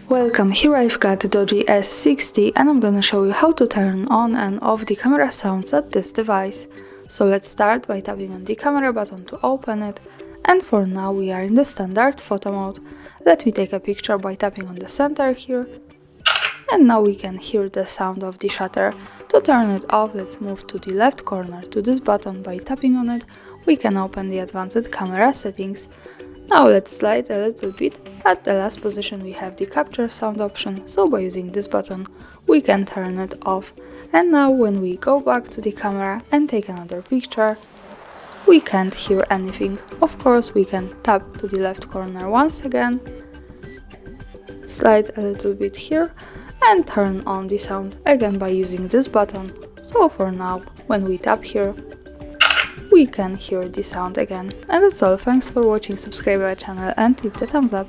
Welcome, here I've got the Doogee S60 and I'm gonna show you how to turn on and off the camera sounds at this device. So let's start by tapping on the camera button to open it, and for now we are in the standard photo mode. Let me take a picture by tapping on the center here, and now we can hear the sound of the shutter. To turn it off, let's move to the left corner to this button. By tapping on it, we can open the advanced camera settings. Now let's slide a little bit. At the last position we have the capture sound option, so by using this button we can turn it off. And now when we go back to the camera and take another picture, we can't hear anything. Of course, we can tap to the left corner once again, slide a little bit here and turn on the sound again by using this button. So for now, when we tap here, we can hear the sound again. And that's all. Thanks for watching, subscribe our channel and leave the thumbs up.